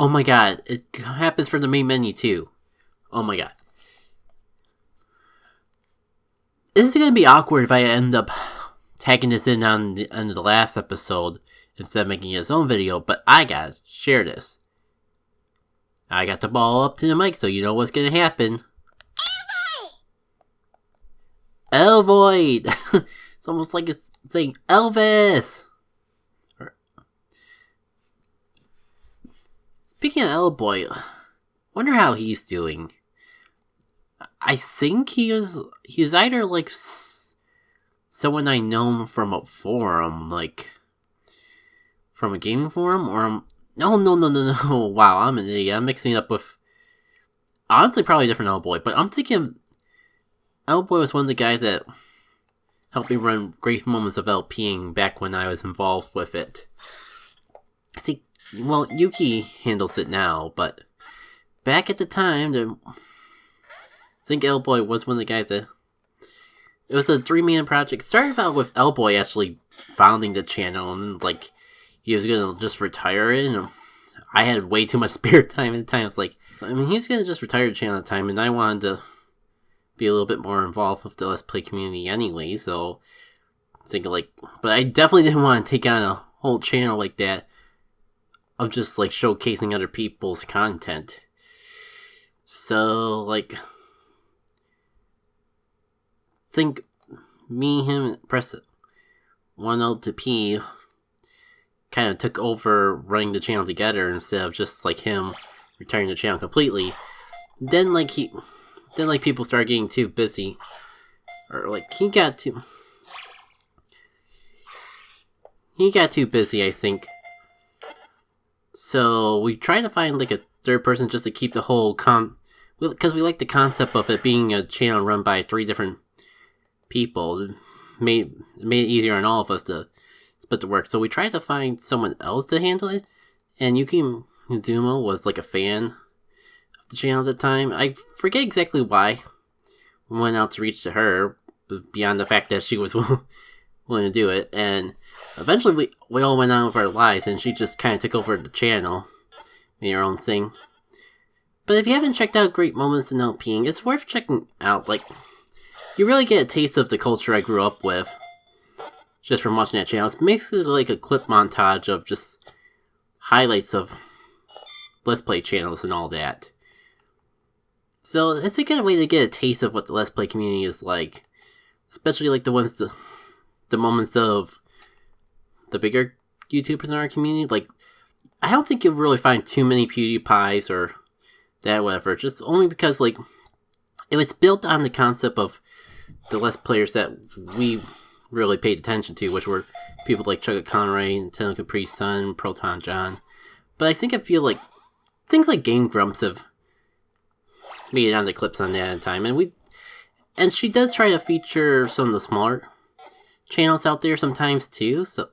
Oh my god, it happens for the main menu too. Oh my god. This is gonna be awkward if I end up tagging this in on the end of the last episode instead of making its own video, but I gotta share this. I got the ball up to the mic so you know what's gonna happen. Elvoid! It's almost like it's saying Elvis! Speaking of Elboy, wonder how he's doing. I think he was either like someone I know from a forum, like from a gaming forum, or no. Wow, I'm an idiot. I'm mixing it up with honestly probably a different Elboy, but I'm thinking Elboy was one of the guys that helped me run Great Moments of LPing back when I was involved with it. See, well, Yuki handles it now, but back at the time, I think Elboy was one of the guys that... It was a 3-man project. It started out with Elboy actually founding the channel, and like, he was gonna just retire it, and I had way too much spare time at the time. It's like, so, I mean, he was gonna just retire the channel at the time, and I wanted to be a little bit more involved with the Let's Play community anyway, so I think like, but I definitely didn't want to take on a whole channel like that of just like showcasing other people's content. So like, think me, him, and press 1L to P kind of took over running the channel together instead of just like him retiring the channel completely. Then people started getting too busy, or like he got too busy, I think. So we tried to find like a third person just to keep the whole because we like the concept of it being a channel run by 3 different people. It made it easier on all of us to split the work. So we tried to find someone else to handle it, and Yuki Mizumo was like a fan of the channel at the time. I forget exactly why we went out to reach to her, beyond the fact that she was willing to do it, and eventually we all went on with our lives, and she just kind of took over the channel, made her own thing. But if you haven't checked out Great Moments in LPing, it's worth checking out. Like, you really get a taste of the culture I grew up with just from watching that channel. It's basically like a clip montage of just highlights of Let's Play channels and all that. So it's a good way to get a taste of what the Let's Play community is like, especially like the moments of the bigger YouTubers in our community. Like, I don't think you'll really find too many PewDiePies or that, whatever, just only because like it was built on the concept of the Let's Players that we really paid attention to, which were people like Chugga Conray, Nintendo Capri Sun, Proton John. But I feel like things like Game Grumps have made it on the clips on that in time, and she does try to feature some of the smaller channels out there sometimes too. So,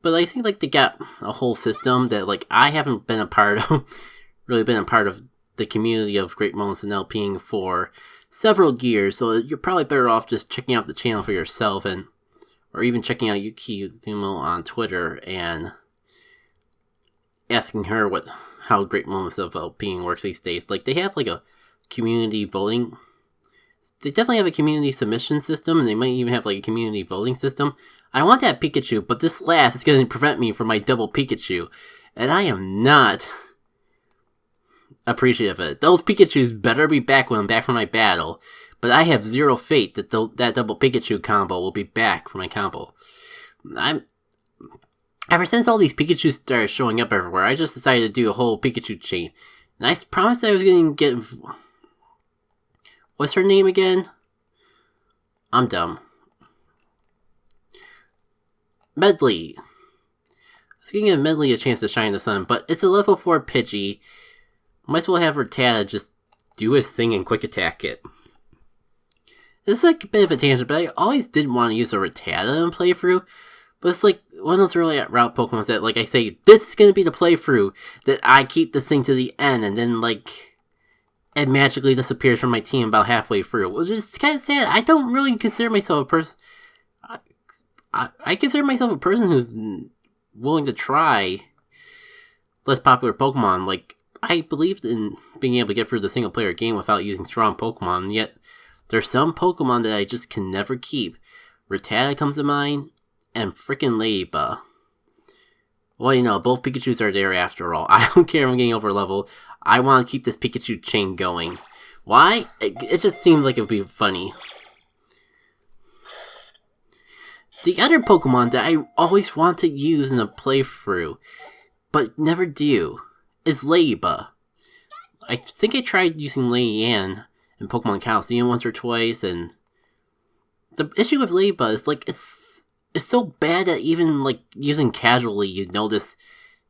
but I think like they got a whole system that like I haven't been a part of, really been a part of the community of Great Moments in LPing for several years. So you're probably better off just checking out the channel for yourself, or even checking out Yuki Zumo on Twitter and asking her how Great Moments of LPing works these days. Like, they have like a community voting. They definitely have a community submission system, and they might even have like a community voting system. I want that Pikachu, but this last is going to prevent me from my double Pikachu, and I am not appreciative of it. Those Pikachus better be back when I'm back from my battle, but I have zero faith that that double Pikachu combo will be back for my combo. Ever since all these Pikachus started showing up everywhere, I just decided to do a whole Pikachu chain, and I promised I was going to get... What's her name again? I'm dumb. Medley. I was going to give Medley a chance to shine in the sun, but it's a level 4 Pidgey. Might as well have Rattata just do his thing and quick attack it. This is like a bit of a tangent, but I always did want to use a Rattata in playthrough. But it's like one of those really route Pokemon that, like, I say, this is going to be the playthrough, that I keep this thing to the end, and then, like, it magically disappears from my team about halfway through. Which is kind of sad. I don't really consider myself a person... I consider myself a person who's willing to try, less popular Pokemon. Like, I believed in being able to get through the single player game without using strong Pokemon, yet there's some Pokemon that I just can never keep. Rattata comes to mind, and frickin' Ladybug. Well, you know, both Pikachus are there after all. I don't care if I'm getting over level. I want to keep this Pikachu chain going. Why? It just seems like it would be funny. The other Pokemon that I always want to use in a playthrough, but never do, is Ladybug. I think I tried using Layyan in Pokemon Coliseum once or twice, and the issue with Ladybug is, like, it's so bad that even, like, using casually, you notice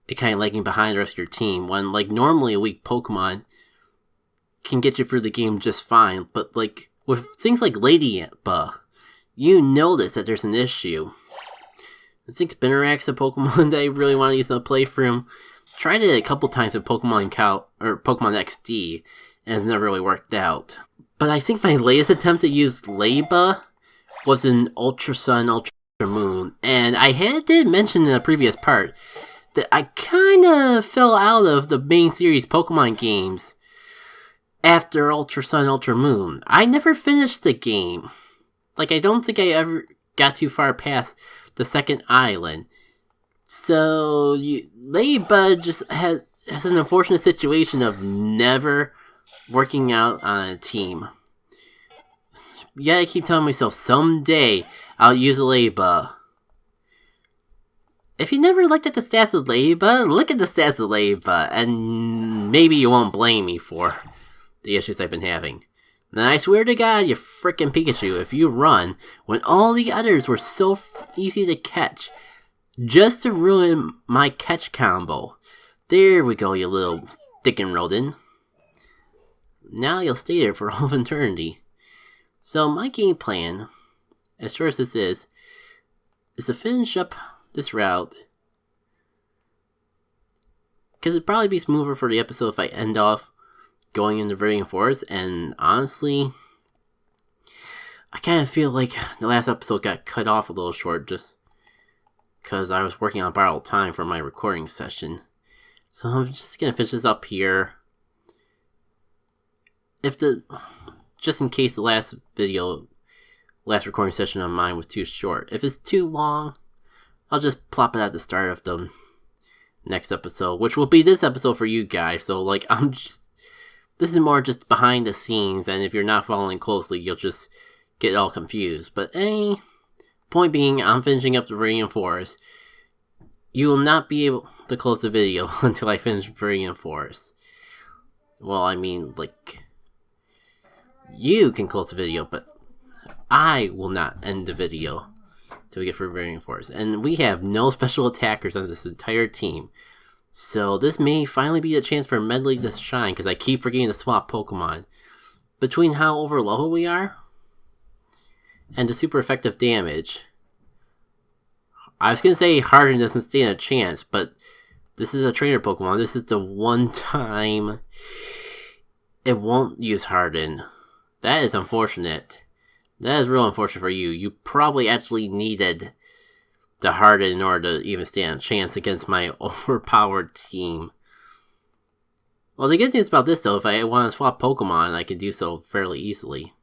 it kind of lagging behind the rest of your team, when, like, normally a weak Pokemon can get you through the game just fine, but, like, with things like Ladybug, you notice that there's an issue. I think Spinarax, a Pokemon that I really want to use in a playthrough. Tried it a couple times with Pokemon XD, and it's never really worked out. But I think my latest attempt to use Ladybug was in Ultra Sun, Ultra Moon, and I did mention in a previous part that I kinda fell out of the main series Pokemon games after Ultra Sun, Ultra Moon. I never finished the game. Like, I don't think I ever got too far past the second island. So, Ladybug just has an unfortunate situation of never working out on a team. Yeah, I keep telling myself, someday I'll use a Ladybug. If you never looked at the stats of Ladybug, look at the stats of Ladybug, and maybe you won't blame me for the issues I've been having. And I swear to God, you frickin' Pikachu, if you run when all the others were so easy to catch, just to ruin my catch combo. There we go, you little stickin' rodent. Now you'll stay there for all of eternity. So my game plan, as short as this is to finish up this route. Because it'd probably be smoother for the episode if I end off going into Viridian Forest, and honestly, I kind of feel like the last episode got cut off a little short just because I was working on borrowed time for my recording session. So I'm just going to finish this up here. Just in case the last recording session of mine was too short. If it's too long, I'll just plop it at the start of the next episode, which will be this episode for you guys. So, like, this is more just behind the scenes, and if you're not following closely, you'll just get all confused. But point being, I'm finishing up the Viridian Forest. You will not be able to close the video until I finish Viridian Forest. Well, I mean, like, you can close the video, but I will not end the video till we get through Viridian Forest. And we have no special attackers on this entire team. So this may finally be a chance for Medley to shine, because I keep forgetting to swap Pokemon. Between how over level we are, and the super effective damage, I was going to say Harden doesn't stand a chance, but this is a trainer Pokemon. This is the one time it won't use Harden. That is unfortunate. That is real unfortunate for you. You probably actually needed the Harden in order to even stand a chance against my overpowered team. Well, the good news about this, though, if I want to swap Pokemon, I can do so fairly easily.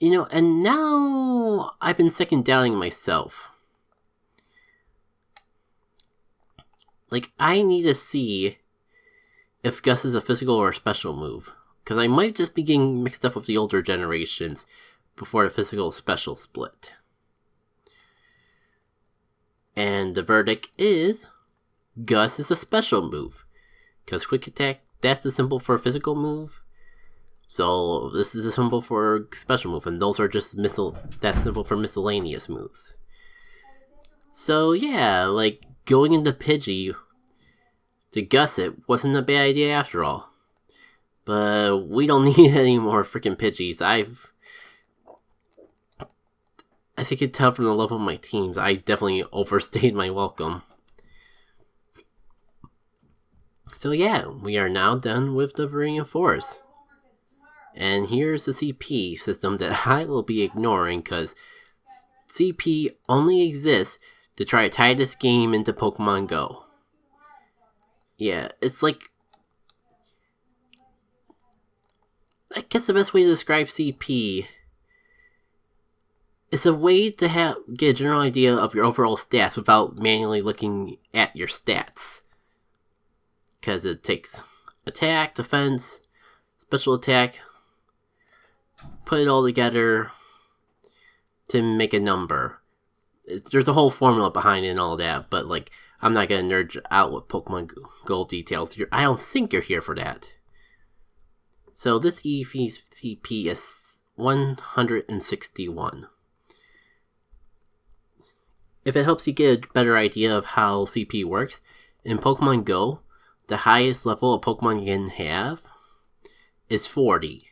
And now I've been second doubting myself. Like, I need to see if Gus is a physical or a special move, because I might just be getting mixed up with the older generations before the physical special split. And the verdict is, Gus is a special move. Because Quick Attack, that's the symbol for a physical move. So this is a symbol for a special move. And those are just that's symbol for miscellaneous moves. So yeah, like, going into Pidgey to Gus it wasn't a bad idea after all. But we don't need any more freaking Pidgeys. As you can tell from the level of my teams, I definitely overstayed my welcome. So yeah, we are now done with the Viridian Forest. And here's the CP system that I will be ignoring, because CP only exists to try to tie this game into Pokemon Go. Yeah, it's like, I guess the best way to describe CP is a way to get a general idea of your overall stats without manually looking at your stats. Because it takes attack, defense, special attack, put it all together to make a number. There's a whole formula behind it and all that, but like, I'm not gonna nerd out with Pokemon Go details. I don't think you're here for that. So this Eevee CP is 161. If it helps you get a better idea of how CP works, in Pokemon Go, the highest level of Pokemon you can have is 40.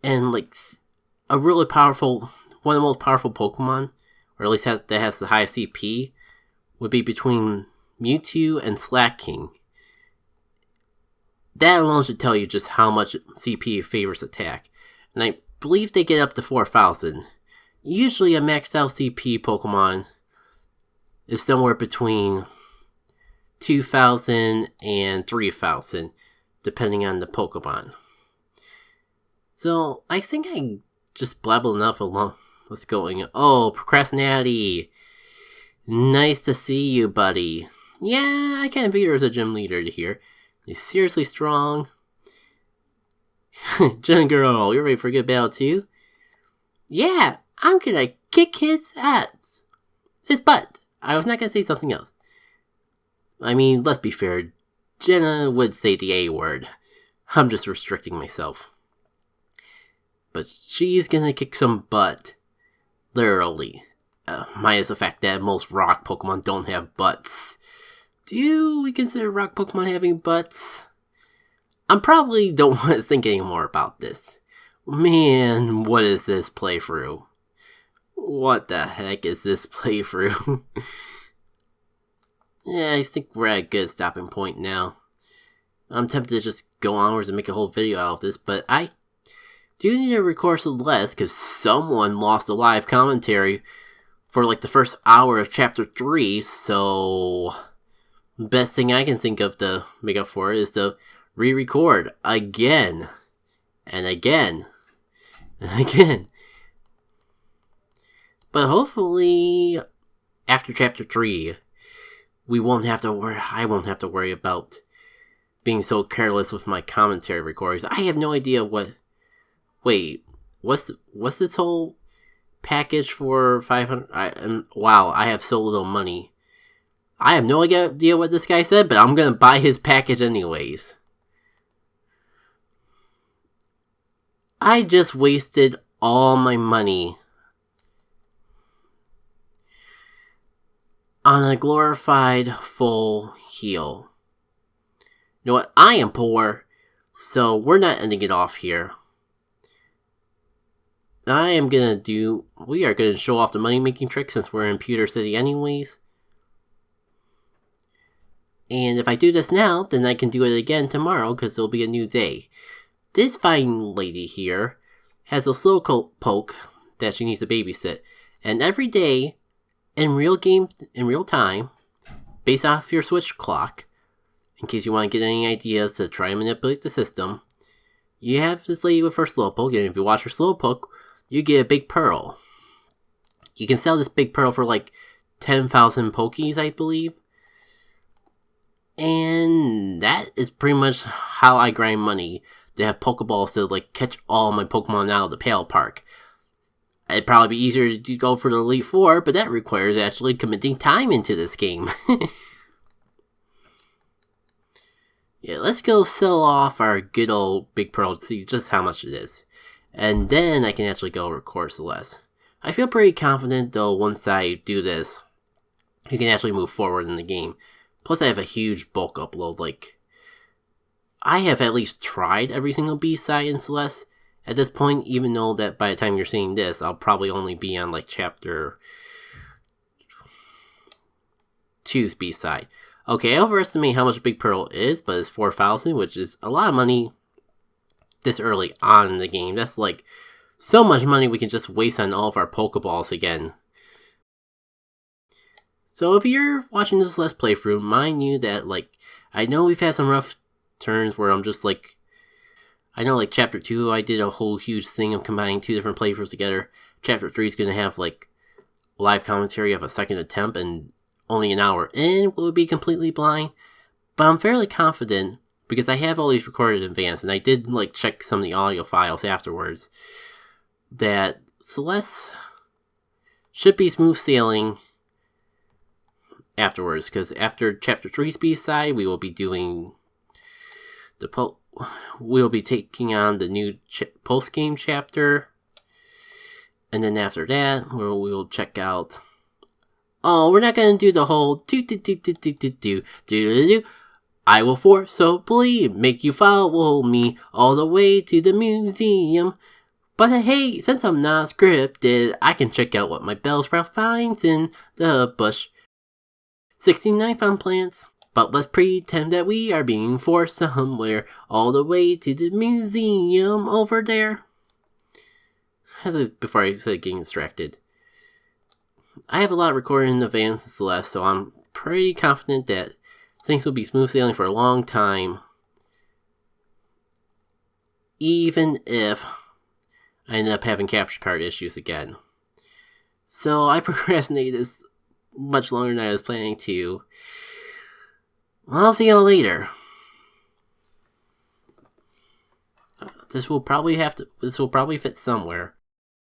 And like, a really powerful, one of the most powerful Pokemon, or at least that has the highest CP, would be between Mewtwo and Slaking. That alone should tell you just how much CP favors attack. And I believe they get up to 4,000. Usually a maxed out CP Pokemon is somewhere between 2,000 and 3,000, depending on the Pokemon. So, I think I just blabbled enough along. Let's go. Oh, Procrastinati! Nice to see you, buddy. Yeah, I can't beat her as a gym leader here. He's seriously strong. Gen girl, you're ready for a good battle too? Yeah, I'm gonna kick his ass. His butt. I was not gonna say something else. I mean, let's be fair. Jenna would say the A word. I'm just restricting myself. But she's gonna kick some butt. Literally. Minus the fact that most rock Pokemon don't have butts. Do we consider rock Pokemon having butts? I probably don't want to think anymore about this. Man, what is this playthrough? What the heck is this playthrough? Yeah, I think we're at a good stopping point now. I'm tempted to just go onwards and make a whole video out of this, but I do need to record some less because someone lost a live commentary for like the first hour of chapter 3, so best thing I can think of to make up for it is to re-record again and again and again. But hopefully after chapter 3 we won't have to worry. I won't have to worry about being so careless with my commentary recordings. I have no idea what. Wait, what's this whole package for 500? Wow, I have so little money. I have no idea what this guy said, but I'm gonna buy his package anyways. I just wasted all my money on a glorified full heal. You know what? I am poor, so we're not ending it off here. We are gonna show off the money making trick since we're in Pewter City anyways. And if I do this now, then I can do it again tomorrow because it'll be a new day. This fine lady here has a slowpoke that she needs to babysit. And every day, in real time, based off your Switch clock, in case you want to get any ideas to try and manipulate the system, you have this lady with her slowpoke, and if you watch her slowpoke, you get a big pearl. You can sell this big pearl for like 10,000 Pokies, I believe. And that is pretty much how I grind money to have Pokeballs to like catch all my Pokemon out of the Pale Park. It'd probably be easier to go for the Elite Four, but that requires actually committing time into this game. Yeah, let's go sell off our good old Big Pearl to see just how much it is. And then I can actually go record Celeste. I feel pretty confident though once I do this, you can actually move forward in the game. Plus I have a huge bulk upload, like, I have at least tried every single B-side in Celeste at this point, even though that by the time you're seeing this, I'll probably only be on like chapter 2's B-side. Okay, I overestimate how much Big Pearl is, but it's 4,000, which is a lot of money this early on in the game. That's like so much money we can just waste on all of our Pokeballs again. So if you're watching this Let's Playthrough, mind you that like I know we've had some rough turns where I'm just like, I know like Chapter 2, I did a whole huge thing of combining 2 different playthroughs together. Chapter 3 is going to have like live commentary of a second attempt, and only an hour in will be completely blind. But I'm fairly confident, because I have all these recorded in advance, and I did like check some of the audio files afterwards, that Celeste should be smooth sailing afterwards, because after Chapter 3's B-side, we will be doing we'll be taking on the new post-game chapter, and then after that, we will check out. Oh, we're not gonna do the whole do. I will forcibly make you follow me all the way to the museum. But hey, since I'm not scripted, I can check out what my Bellsprout finds in the bush. 69 fun plants. But let's pretend that we are being forced somewhere all the way to the museum over there. Before I said getting distracted. I have a lot recorded in advance of Celeste, so I'm pretty confident that things will be smooth sailing for a long time. Even if I end up having capture card issues again. So I procrastinated this much longer than I was planning to. I'll see y'all later. This will probably fit somewhere.